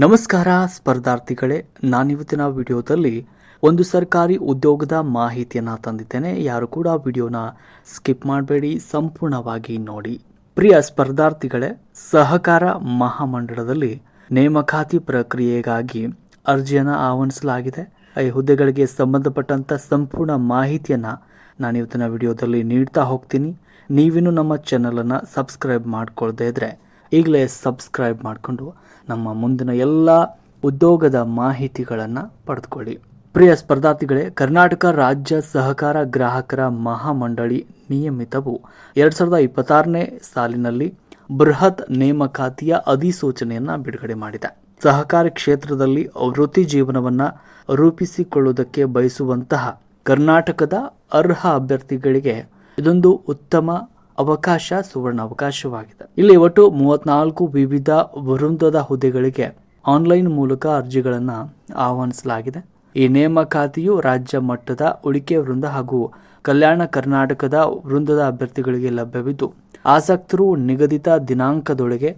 ನಮಸ್ಕಾರ ಸ್ಪರ್ಧಾರ್ಥಿಗಳೇ, ನಾನಿವತ್ತಿನ ವಿಡಿಯೋದಲ್ಲಿ ಒಂದು ಸರ್ಕಾರಿ ಉದ್ಯೋಗದ ಮಾಹಿತಿಯನ್ನು ತಂದಿದ್ದೇನೆ. ಯಾರು ಕೂಡ ವಿಡಿಯೋನ ಸ್ಕಿಪ್ ಮಾಡಬೇಡಿ, ಸಂಪೂರ್ಣವಾಗಿ ನೋಡಿ. ಪ್ರಿಯ ಸ್ಪರ್ಧಾರ್ಥಿಗಳೇ, ಸಹಕಾರ ಮಹಾಮಂಡಲದಲ್ಲಿ ನೇಮಕಾತಿ ಪ್ರಕ್ರಿಯೆಗಾಗಿ ಅರ್ಜಿಯನ್ನು ಆಹ್ವಾನಿಸಲಾಗಿದೆ. ಈ ಹುದ್ದೆಗಳಿಗೆ ಸಂಬಂಧಪಟ್ಟಂತ ಸಂಪೂರ್ಣ ಮಾಹಿತಿಯನ್ನು ನಾನಿವತ್ತಿನ ವಿಡಿಯೋದಲ್ಲಿ ನೀಡ್ತಾ ಹೋಗ್ತೀನಿ. ನೀವಿನ್ನು ನಮ್ಮ ಚಾನಲನ್ನು ಸಬ್ಸ್ಕ್ರೈಬ್ ಮಾಡ್ಕೊಳ್ದೇ ಇದ್ರೆ ಈಗಲೇ ಸಬ್ಸ್ಕ್ರೈಬ್ ಮಾಡಿಕೊಂಡು ನಮ್ಮ ಮುಂದಿನ ಎಲ್ಲ ಉದ್ಯೋಗದ ಮಾಹಿತಿಗಳನ್ನು ಪಡೆದುಕೊಳ್ಳಿ. ಪ್ರಿಯ ಸ್ಪರ್ಧಾರ್ಥಿಗಳೇ, ಕರ್ನಾಟಕ ರಾಜ್ಯ ಸಹಕಾರ ಗ್ರಾಹಕರ ಮಹಾಮಂಡಳಿ ನಿಯಮಿತವು 2026ನೇ ಸಾಲಿನಲ್ಲಿ ಬೃಹತ್ ನೇಮಕಾತಿಯ ಅಧಿಸೂಚನೆಯನ್ನು ಬಿಡುಗಡೆ ಮಾಡಿದೆ. ಸಹಕಾರಿ ಕ್ಷೇತ್ರದಲ್ಲಿ ವೃತ್ತಿ ಜೀವನವನ್ನು ರೂಪಿಸಿಕೊಳ್ಳುವುದಕ್ಕೆ ಬಯಸುವಂತಹ ಕರ್ನಾಟಕದ ಅರ್ಹ ಅಭ್ಯರ್ಥಿಗಳಿಗೆ ಇದೊಂದು ಉತ್ತಮ ಅವಕಾಶ, ಸುವರ್ಣ ಅವಕಾಶವಾಗಿದೆ. ಇಲ್ಲಿ ಒಟ್ಟು 34 ವಿವಿಧ ವೃಂದದ ಹುದ್ದೆಗಳಿಗೆ ಆನ್ಲೈನ್ ಮೂಲಕ ಅರ್ಜಿಗಳನ್ನು ಆಹ್ವಾನಿಸಲಾಗಿದೆ. ಈ ನೇಮಕಾತಿಯು ರಾಜ್ಯ ಮಟ್ಟದ ಉಳಿಕೆ ವೃಂದ ಹಾಗೂ ಕಲ್ಯಾಣ ಕರ್ನಾಟಕದ ವೃಂದದ ಅಭ್ಯರ್ಥಿಗಳಿಗೆ ಲಭ್ಯವಿದ್ದು, ಆಸಕ್ತರು ನಿಗದಿತ ದಿನಾಂಕದೊಳಗೆ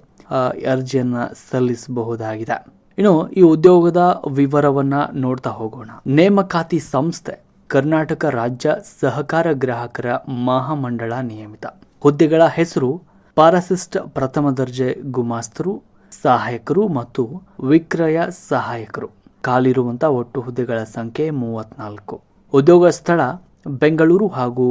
ಅರ್ಜಿಯನ್ನು ಸಲ್ಲಿಸಬಹುದಾಗಿದೆ. ಇನ್ನು ಈ ಉದ್ಯೋಗದ ವಿವರವನ್ನ ನೋಡ್ತಾ ಹೋಗೋಣ. ನೇಮಕಾತಿ ಸಂಸ್ಥೆ ಕರ್ನಾಟಕ ರಾಜ್ಯ ಸಹಕಾರ ಗ್ರಾಹಕರ ಮಹಾಮಂಡಳ ನಿಯಮಿತ. ಹುದ್ದೆಗಳ ಹೆಸರು ಪಾರಾಸಿಸ್ಟ್ ಪ್ರಥಮ ದರ್ಜೆ ಗುಮಾಸ್ತರು, ಸಹಾಯಕರು ಮತ್ತು ವಿಕ್ರಯ ಸಹಾಯಕರು. ಖಾಲಿರುವಂತಹ ಒಟ್ಟು ಹುದ್ದೆಗಳ ಸಂಖ್ಯೆ 34. ಉದ್ಯೋಗ ಸ್ಥಳ ಬೆಂಗಳೂರು ಹಾಗೂ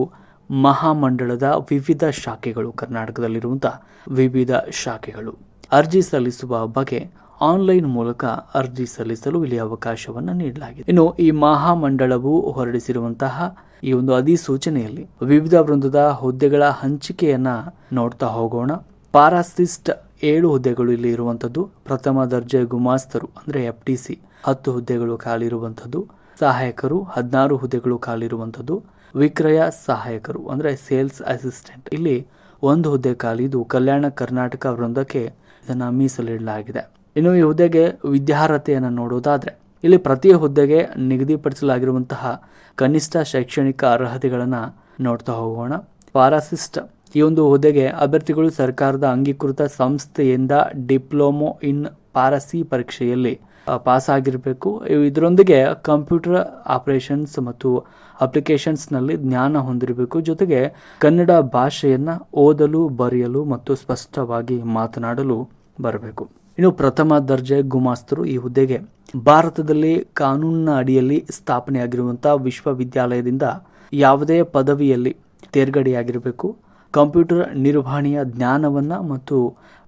ಮಹಾಮಂಡಳದ ವಿವಿಧ ಶಾಖೆಗಳು, ಕರ್ನಾಟಕದಲ್ಲಿರುವಂತಹ ವಿವಿಧ ಶಾಖೆಗಳು. ಅರ್ಜಿ ಸಲ್ಲಿಸುವ ಬಗೆ ಆನ್ಲೈನ್ ಮೂಲಕ ಅರ್ಜಿ ಸಲ್ಲಿಸಲು ಇಲ್ಲಿ ಅವಕಾಶವನ್ನು ನೀಡಲಾಗಿದೆ. ಇನ್ನು ಈ ಮಹಾಮಂಡಳವು ಹೊರಡಿಸಿರುವಂತಹ ಈ ಒಂದು ಅಧಿಸೂಚನೆಯಲ್ಲಿ ವಿವಿಧ ವೃಂದದ ಹುದ್ದೆಗಳ ಹಂಚಿಕೆಯನ್ನ ನೋಡ್ತಾ ಹೋಗೋಣ. ಪಾರಾಸಿಸ್ಟ್ 7 ಹುದ್ದೆಗಳು ಇಲ್ಲಿ ಇರುವಂತದ್ದು. ಪ್ರಥಮ ದರ್ಜೆ ಗುಮಾಸ್ತರು ಅಂದ್ರೆ FTC 10 ಹುದ್ದೆಗಳು ಖಾಲಿರುವಂತದ್ದು. ಸಹಾಯಕರು 16 ಹುದ್ದೆಗಳು ಖಾಲಿರುವಂತದ್ದು. ವಿಕ್ರಯ ಸಹಾಯಕರು ಅಂದ್ರೆ ಸೇಲ್ಸ್ ಅಸಿಸ್ಟೆಂಟ್ ಇಲ್ಲಿ 1 ಹುದ್ದೆ ಖಾಲಿದ್ದು ಕಲ್ಯಾಣ ಕರ್ನಾಟಕ ವೃಂದಕ್ಕೆ ಇದನ್ನ ಮೀಸಲಿಡಲಾಗಿದೆ. ಇನ್ನು ಈ ಹುದ್ದೆಗೆ ವಿದ್ಯಾರ್ಹತೆಯನ್ನು ನೋಡುವುದಾದ್ರೆ ಇಲ್ಲಿ ಪ್ರತಿ ಹುದ್ದೆಗೆ ನಿಗದಿಪಡಿಸಲಾಗಿರುವಂತಹ ಕನಿಷ್ಠ ಶೈಕ್ಷಣಿಕ ಅರ್ಹತೆಗಳನ್ನು ನೋಡ್ತಾ ಹೋಗೋಣ. ಪಾರಾಸಿಸ್ಟ್ ಈ ಒಂದು ಹುದ್ದೆಗೆ ಅಭ್ಯರ್ಥಿಗಳು ಸರ್ಕಾರದ ಅಂಗೀಕೃತ ಸಂಸ್ಥೆಯಿಂದ ಡಿಪ್ಲೊಮೊ ಇನ್ ಪಾರಸಿ ಪರೀಕ್ಷೆಯಲ್ಲಿ ಪಾಸ್ ಆಗಿರಬೇಕು. ಇದರೊಂದಿಗೆ ಕಂಪ್ಯೂಟರ್ ಆಪರೇಷನ್ಸ್ ಮತ್ತು ಅಪ್ಲಿಕೇಶನ್ಸ್ ನಲ್ಲಿ ಜ್ಞಾನ ಹೊಂದಿರಬೇಕು. ಜೊತೆಗೆ ಕನ್ನಡ ಭಾಷೆಯನ್ನ ಓದಲು, ಬರೆಯಲು ಮತ್ತು ಸ್ಪಷ್ಟವಾಗಿ ಮಾತನಾಡಲು ಬರಬೇಕು. ಇನ್ನು ಪ್ರಥಮ ದರ್ಜೆ ಗುಮಾಸ್ತರು ಈ ಹುದ್ದೆಗೆ ಭಾರತದಲ್ಲಿ ಕಾನೂನಿನ ಅಡಿಯಲ್ಲಿ ಸ್ಥಾಪನೆಯಾಗಿರುವಂತಹ ವಿಶ್ವವಿದ್ಯಾಲಯದಿಂದ ಯಾವುದೇ ಪದವಿಯಲ್ಲಿ ತೇರ್ಗಡೆಯಾಗಿರಬೇಕು. ಕಂಪ್ಯೂಟರ್ ನಿರ್ವಹಣೆಯ ಜ್ಞಾನವನ್ನ ಮತ್ತು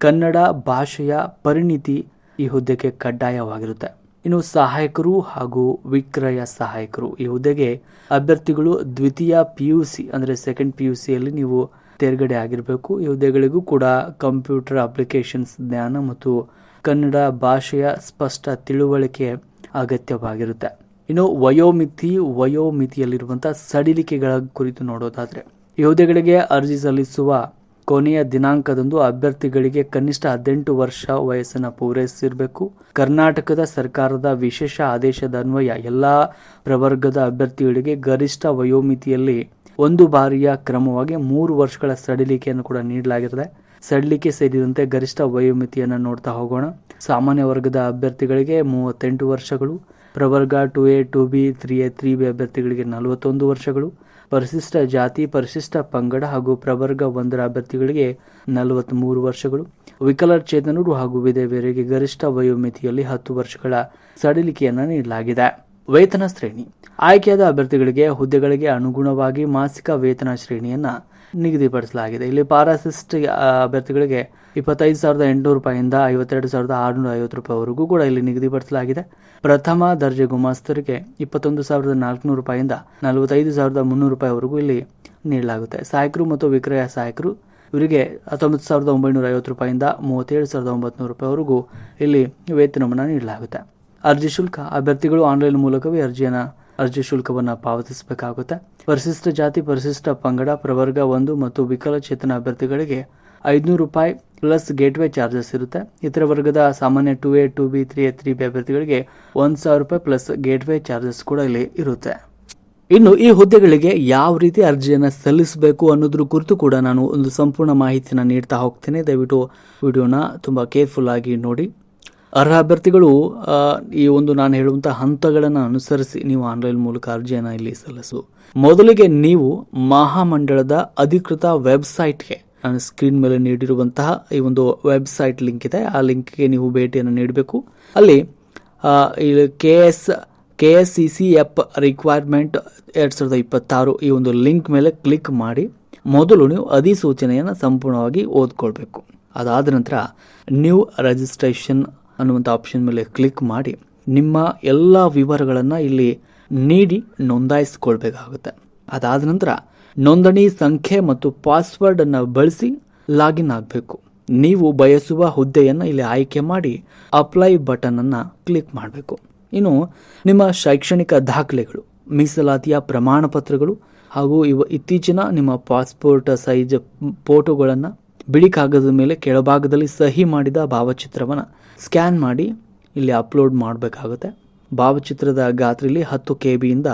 ಕನ್ನಡ ಭಾಷೆಯ ಪರಿಣಿತಿ ಈ ಹುದ್ದೆಗೆ ಕಡ್ಡಾಯವಾಗಿರುತ್ತೆ. ಇನ್ನು ಸಹಾಯಕರು ಹಾಗೂ ವಿಕ್ರಯ ಸಹಾಯಕರು ಈ ಹುದ್ದೆಗೆ ಅಭ್ಯರ್ಥಿಗಳು ದ್ವಿತೀಯ PUC ಅಂದ್ರೆ ಸೆಕೆಂಡ್ PUCಯಲ್ಲಿ ನೀವು ತೇರ್ಗಡೆ ಆಗಿರಬೇಕು. ಈ ಹುದ್ದೆಗಳಿಗೂ ಕೂಡ ಕಂಪ್ಯೂಟರ್ ಅಪ್ಲಿಕೇಶನ್ಸ್ ಜ್ಞಾನ ಮತ್ತು ಕನ್ನಡ ಭಾಷೆಯ ಸ್ಪಷ್ಟ ತಿಳುವಳಿಕೆ ಅಗತ್ಯವಾಗಿರುತ್ತೆ. ಇನ್ನು ವಯೋಮಿತಿಯಲ್ಲಿರುವಂತಹ ಸಡಿಲಿಕೆಗಳ ಕುರಿತು ನೋಡೋದಾದ್ರೆ ಈ ಹುದ್ದೆಗಳಿಗೆ ಅರ್ಜಿ ಸಲ್ಲಿಸುವ ಕೊನೆಯ ದಿನಾಂಕದಂದು ಅಭ್ಯರ್ಥಿಗಳಿಗೆ ಕನಿಷ್ಠ 18 ವರ್ಷ ವಯಸ್ಸನ್ನು ಪೂರೈಸಿರಬೇಕು. ಕರ್ನಾಟಕದ ಸರ್ಕಾರದ ವಿಶೇಷ ಆದೇಶದ ಅನ್ವಯ ಎಲ್ಲಾ ಪ್ರವರ್ಗದ ಅಭ್ಯರ್ಥಿಗಳಿಗೆ ಗರಿಷ್ಠ ವಯೋಮಿತಿಯಲ್ಲಿ ಒಂದು ಬಾರಿಯ ಕ್ರಮವಾಗಿ 3 ವರ್ಷಗಳ ಸಡಿಲಿಕೆಯನ್ನು ಕೂಡ ನೀಡಲಾಗಿರುತ್ತೆ. ಸಡಿಲಿಕೆ ಸೇರಿದಂತೆ ಗರಿಷ್ಠ ವಯೋಮಿತಿಯನ್ನು ನೋಡ್ತಾ ಹೋಗೋಣ. ಸಾಮಾನ್ಯ ವರ್ಗದ ಅಭ್ಯರ್ಥಿಗಳಿಗೆ 38 ವರ್ಷಗಳು, ಪ್ರವರ್ಗ 2A 2B 3A 3B ಅಭ್ಯರ್ಥಿಗಳಿಗೆ 41 ವರ್ಷಗಳು, ಪರಿಶಿಷ್ಟ ಜಾತಿ, ಪರಿಶಿಷ್ಟ ಪಂಗಡ ಹಾಗೂ ಪ್ರವರ್ಗ 1ರ ಅಭ್ಯರ್ಥಿಗಳಿಗೆ 43 ವರ್ಷಗಳು, ವಿಕಲಚೇತನರು ಹಾಗೂ ವಿಧವೆಯರಿಗೆ ಗರಿಷ್ಠ ವಯೋಮಿತಿಯಲ್ಲಿ 10 ವರ್ಷಗಳ ಸಡಿಲಿಕೆಯನ್ನು ನೀಡಲಾಗಿದೆ. ವೇತನ ಶ್ರೇಣಿ ಆಯ್ಕೆಯಾದ ಅಭ್ಯರ್ಥಿಗಳಿಗೆ ಹುದ್ದೆಗಳಿಗೆ ಅನುಗುಣವಾಗಿ ಮಾಸಿಕ ವೇತನ ಶ್ರೇಣಿಯನ್ನ ನಿಗದಿಪಡಿಸಲಾಗಿದೆ. ಇಲ್ಲಿ ಪಾರಾಸಿಸ್ಟ್ ಅಭ್ಯರ್ಥಿಗಳಿಗೆ 25,800 ರೂಪಾಯಿಯಿಂದ 52,650 ರೂಪಾಯಿವರೆಗೂ ಕೂಡ ಇಲ್ಲಿ ನಿಗದಿಪಡಿಸಲಾಗಿದೆ. ಪ್ರಥಮ ದರ್ಜೆ ಗುಮಾಸ್ತರಿಗೆ 21,400 ರೂಪಾಯಿಯಿಂದ 45,300 ರೂಪಾಯಿವರೆಗೂ ಇಲ್ಲಿ ನೀಡಲಾಗುತ್ತೆ. ಸಹಾಯಕರು ಮತ್ತು ವಿಕ್ರಯ ಸಹಾಯಕರು ಇವರಿಗೆ 19,950 ರೂಪಾಯಿಯಿಂದ 37,900 ರೂಪಾಯಿವರೆಗೂ ಇಲ್ಲಿ ವೇತನವನ್ನು ನೀಡಲಾಗುತ್ತೆ. ಅರ್ಜಿ ಶುಲ್ಕ ಅಭ್ಯರ್ಥಿಗಳು ಆನ್ಲೈನ್ ಮೂಲಕವೇ ಅರ್ಜಿ ಶುಲ್ಕವನ್ನು ಪಾವತಿಸಬೇಕಾಗುತ್ತೆ. ಪರಿಶಿಷ್ಟ ಜಾತಿ, ಪರಿಶಿಷ್ಟ ಪಂಗಡ, ಪ್ರವರ್ಗ 1 ಮತ್ತು ವಿಕಲಚೇತನ ಅಭ್ಯರ್ಥಿಗಳಿಗೆ 500 ರೂಪಾಯಿ ಪ್ಲಸ್ ಗೇಟ್ವೇ ಚಾರ್ಜಸ್ ಇರುತ್ತೆ. ಇತರ ವರ್ಗದ ಸಾಮಾನ್ಯ 2A 2B 3A 3B ಅಭ್ಯರ್ಥಿಗಳಿಗೆ 1,000 ರೂಪಾಯಿ ಪ್ಲಸ್ ಗೇಟ್ವೇ ಚಾರ್ಜಸ್ ಕೂಡ ಇಲ್ಲಿ ಇರುತ್ತೆ. ಇನ್ನು ಈ ಹುದ್ದೆಗಳಿಗೆ ಯಾವ ರೀತಿ ಅರ್ಜಿಯನ್ನು ಸಲ್ಲಿಸಬೇಕು ಅನ್ನೋದ್ರ ಕುರಿತು ಕೂಡ ನಾನು ಒಂದು ಸಂಪೂರ್ಣ ಮಾಹಿತಿಯನ್ನು ನೀಡ್ತಾ ಹೋಗ್ತೇನೆ. ದಯವಿಟ್ಟು ವಿಡಿಯೋನ ತುಂಬ ಕೇರ್ಫುಲ್ ಆಗಿ ನೋಡಿ. ಅರ್ಹ ಅಭ್ಯರ್ಥಿಗಳು ಈ ಒಂದು ನಾನು ಹೇಳುವಂಥ ಹಂತಗಳನ್ನು ಅನುಸರಿಸಿ ನೀವು ಆನ್ಲೈನ್ ಮೂಲಕ ಅರ್ಜಿಯನ್ನು ಇಲ್ಲಿ ಸಲ್ಲಿಸು. ಮೊದಲಿಗೆ ನೀವು ಮಹಾಮಂಡಳದ ಅಧಿಕೃತ ವೆಬ್ಸೈಟ್ಗೆ, ನಾನು ಸ್ಕ್ರೀನ್ ಮೇಲೆ ನೀಡಿರುವಂತಹ ಈ ಒಂದು ವೆಬ್ಸೈಟ್ ಲಿಂಕ್ ಇದೆ, ಆ ಲಿಂಕ್ಗೆ ನೀವು ಭೇಟಿಯನ್ನು ನೀಡಬೇಕು. ಅಲ್ಲಿ KSCCF ರಿಕ್ವೈರ್ಮೆಂಟ್ 2026 ಈ ಒಂದು ಲಿಂಕ್ ಮೇಲೆ ಕ್ಲಿಕ್ ಮಾಡಿ ಮೊದಲು ನೀವು ಅಧಿಸೂಚನೆಯನ್ನು ಸಂಪೂರ್ಣವಾಗಿ ಓದ್ಕೊಳ್ಬೇಕು. ಅದಾದ ನಂತರ ನ್ಯೂ ರಿಜಿಸ್ಟ್ರೇಷನ್ ಅನ್ನುವಂಥ ಆಪ್ಷನ್ ಮೇಲೆ ಕ್ಲಿಕ್ ಮಾಡಿ ನಿಮ್ಮ ಎಲ್ಲ ವಿವರಗಳನ್ನು ಇಲ್ಲಿ ನೀಡಿ ನೋಂದಾಯಿಸಿಕೊಳ್ಬೇಕಾಗುತ್ತೆ. ಅದಾದ ನಂತರ ನೋಂದಣಿ ಸಂಖ್ಯೆ ಮತ್ತು ಪಾಸ್ವರ್ಡ್ ಅನ್ನು ಬಳಸಿ ಲಾಗಿನ್ ಆಗಬೇಕು. ನೀವು ಬಯಸುವ ಹುದ್ದೆಯನ್ನು ಇಲ್ಲಿ ಆಯ್ಕೆ ಮಾಡಿ ಅಪ್ಲೈ ಬಟನ್ ಅನ್ನು ಕ್ಲಿಕ್ ಮಾಡಬೇಕು. ಇನ್ನು ನಿಮ್ಮ ಶೈಕ್ಷಣಿಕ ದಾಖಲೆಗಳು, ಮೀಸಲಾತಿಯ ಪ್ರಮಾಣ ಪತ್ರಗಳು ಹಾಗೂ ಇತ್ತೀಚಿನ ನಿಮ್ಮ ಪಾಸ್ಪೋರ್ಟ್ ಸೈಜ್ ಫೋಟೋಗಳನ್ನು ಬಿಳಿ ಕಾಗದದ ಮೇಲೆ ಕೆಳಭಾಗದಲ್ಲಿ ಸಹಿ ಮಾಡಿದ ಭಾವಚಿತ್ರವನ್ನು ಸ್ಕ್ಯಾನ್ ಮಾಡಿ ಇಲ್ಲಿ ಅಪ್ಲೋಡ್ ಮಾಡಬೇಕಾಗುತ್ತೆ. ಭಾವಚಿತ್ರದ ಗಾತ್ರದಲ್ಲಿ 10 KB ಇಂದ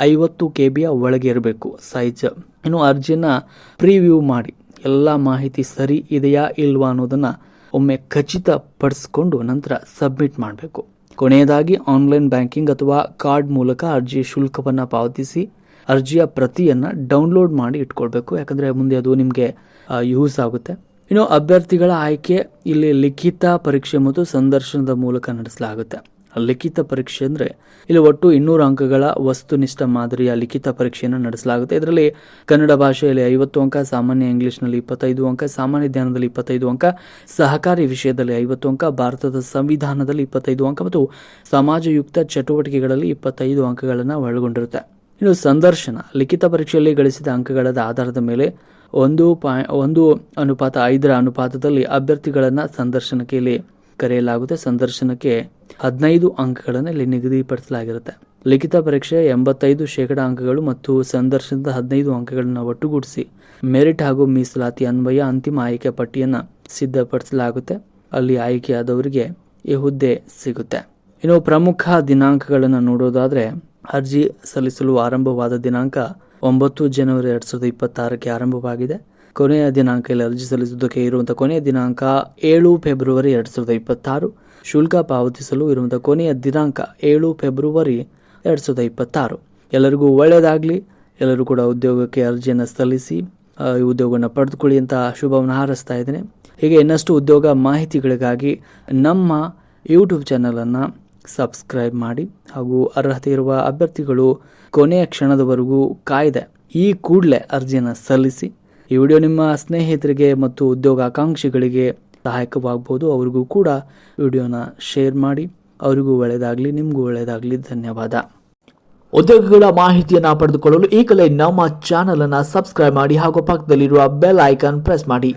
50 KB ಒಳಗೆ ಇರಬೇಕು ಸೈಜ್. ಇನ್ನು ಅರ್ಜಿಯನ್ನು ಪ್ರಿವ್ಯೂ ಮಾಡಿ ಎಲ್ಲ ಮಾಹಿತಿ ಸರಿ ಇದೆಯಾ ಇಲ್ವಾ ಅನ್ನೋದನ್ನು ಒಮ್ಮೆ ಖಚಿತಪಡಿಸಿಕೊಂಡು ನಂತರ ಸಬ್ಮಿಟ್ ಮಾಡಬೇಕು. ಕೊನೆಯದಾಗಿ ಆನ್ಲೈನ್ ಬ್ಯಾಂಕಿಂಗ್ ಅಥವಾ ಕಾರ್ಡ್ ಮೂಲಕ ಅರ್ಜಿ ಶುಲ್ಕವನ್ನು ಪಾವತಿಸಿ ಅರ್ಜಿಯ ಪ್ರತಿಯನ್ನು ಡೌನ್ಲೋಡ್ ಮಾಡಿ ಇಟ್ಕೊಳ್ಬೇಕು. ಯಾಕಂದರೆ ಮುಂದೆ ಅದು ನಿಮಗೆ ಯೂಸ್ ಆಗುತ್ತೆ. ಇನ್ನು ಅಭ್ಯರ್ಥಿಗಳ ಆಯ್ಕೆ ಇಲ್ಲಿ ಲಿಖಿತ ಪರೀಕ್ಷೆ ಮತ್ತು ಸಂದರ್ಶನದ ಮೂಲಕ ನಡೆಸಲಾಗುತ್ತೆ. ಲಿಖಿತ ಪರೀಕ್ಷೆ ಅಂದರೆ ಇಲ್ಲಿ ಒಟ್ಟು 200 ಅಂಕಗಳ ವಸ್ತುನಿಷ್ಠ ಮಾದರಿಯ ಲಿಖಿತ ಪರೀಕ್ಷೆಯನ್ನು ನಡೆಸಲಾಗುತ್ತೆ. ಇದರಲ್ಲಿ ಕನ್ನಡ ಭಾಷೆಯಲ್ಲಿ 50 ಅಂಕ, ಸಾಮಾನ್ಯ ಇಂಗ್ಲಿಷ್ನಲ್ಲಿ 25 ಅಂಕ, ಸಾಮಾನ್ಯ ಜ್ಞಾನದಲ್ಲಿ 25 ಅಂಕ, ಸಹಕಾರಿ ವಿಷಯದಲ್ಲಿ 50 ಅಂಕ, ಭಾರತದ ಸಂವಿಧಾನದಲ್ಲಿ 25 ಅಂಕ ಮತ್ತು ಸಮಾಜಯುಕ್ತ ಚಟುವಟಿಕೆಗಳಲ್ಲಿ 25 ಅಂಕಗಳನ್ನು ಒಳಗೊಂಡಿರುತ್ತೆ. ಇನ್ನು ಸಂದರ್ಶನ, ಲಿಖಿತ ಪರೀಕ್ಷೆಯಲ್ಲಿ ಗಳಿಸಿದ ಅಂಕಗಳ ಆಧಾರದ ಮೇಲೆ 1:5 ಅನುಪಾತದಲ್ಲಿ ಅಭ್ಯರ್ಥಿಗಳನ್ನು ಸಂದರ್ಶನಕ್ಕೆ ಇಲ್ಲಿ ಕರೆಯಲಾಗುತ್ತೆ. ಸಂದರ್ಶನಕ್ಕೆ 15 ಅಂಕಗಳನ್ನು ಇಲ್ಲಿ ನಿಗದಿಪಡಿಸಲಾಗಿರುತ್ತೆ. ಲಿಖಿತ ಪರೀಕ್ಷೆ 85% ಅಂಕಗಳು ಮತ್ತು ಸಂದರ್ಶನದ 15 ಅಂಕಗಳನ್ನು ಒಟ್ಟುಗೂಡಿಸಿ ಮೆರಿಟ್ ಹಾಗೂ ಮೀಸಲಾತಿ ಅನ್ವಯ ಅಂತಿಮ ಆಯ್ಕೆ ಪಟ್ಟಿಯನ್ನು ಸಿದ್ಧಪಡಿಸಲಾಗುತ್ತೆ. ಅಲ್ಲಿ ಆಯ್ಕೆಯಾದವರಿಗೆ ಈ ಹುದ್ದೆ ಸಿಗುತ್ತೆ. ಇನ್ನು ಪ್ರಮುಖ ದಿನಾಂಕಗಳನ್ನು ನೋಡೋದಾದರೆ ಅರ್ಜಿ ಸಲ್ಲಿಸಲು ಆರಂಭವಾದ ದಿನಾಂಕ 9 ಜನವರಿ 2026ಕ್ಕೆ ಆರಂಭವಾಗಿದೆ. ಕೊನೆಯ ದಿನಾಂಕ ಇಲ್ಲಿ ಅರ್ಜಿ ಸಲ್ಲಿಸುವುದಕ್ಕೆ ಇರುವಂಥ ಕೊನೆಯ ದಿನಾಂಕ 7 ಫೆಬ್ರವರಿ 2026. ಶುಲ್ಕ ಪಾವತಿಸಲು ಇರುವಂಥ ಕೊನೆಯ ದಿನಾಂಕ 7 ಫೆಬ್ರವರಿ 2026. ಎಲ್ಲರಿಗೂ ಒಳ್ಳೆಯದಾಗಲಿ. ಎಲ್ಲರೂ ಕೂಡ ಉದ್ಯೋಗಕ್ಕೆ ಅರ್ಜಿಯನ್ನು ಸಲ್ಲಿಸಿ ಈ ಉದ್ಯೋಗವನ್ನು ಪಡೆದುಕೊಳ್ಳಿ ಅಂತ ಶುಭವನ್ನು ಹಾರೈಸ್ತಾ ಇದ್ದೇನೆ. ಹೀಗೆ ಇನ್ನಷ್ಟು ಉದ್ಯೋಗ ಮಾಹಿತಿಗಳಿಗಾಗಿ ನಮ್ಮ ಯೂಟ್ಯೂಬ್ ಚಾನಲನ್ನು ಸಬ್ಸ್ಕ್ರೈಬ್ ಮಾಡಿ ಹಾಗೂ ಅರ್ಹತೆ ಇರುವ ಅಭ್ಯರ್ಥಿಗಳು ಕೊನೆಯ ಕ್ಷಣದವರೆಗೂ ಕಾಯ್ದೆ ಈ ಕೂಡಲೇ ಅರ್ಜಿಯನ್ನು ಸಲ್ಲಿಸಿ. ಈ ವಿಡಿಯೋ ನಿಮ್ಮ ಸ್ನೇಹಿತರಿಗೆ ಮತ್ತು ಉದ್ಯೋಗಾಕಾಂಕ್ಷಿಗಳಿಗೆ ಸಹಾಯಕವಾಗಬಹುದು. ಅವರಿಗೂ ಕೂಡ ವಿಡಿಯೋನ ಶೇರ್ ಮಾಡಿ. ಅವರಿಗೂ ಒಳ್ಳೆಯದಾಗಲಿ, ನಿಮಗೂ ಒಳ್ಳೆಯದಾಗಲಿ. ಧನ್ಯವಾದ. ಉದ್ಯೋಗಗಳ ಮಾಹಿತಿಯನ್ನು ಪಡೆದುಕೊಳ್ಳಲು ಈಗಲೇ ನಮ್ಮ ಚಾನಲನ್ನು ಸಬ್ಸ್ಕ್ರೈಬ್ ಮಾಡಿ ಹಾಗೂ ಪಕ್ಕದಲ್ಲಿರುವ ಬೆಲ್ ಐಕಾನ್ ಪ್ರೆಸ್ ಮಾಡಿ.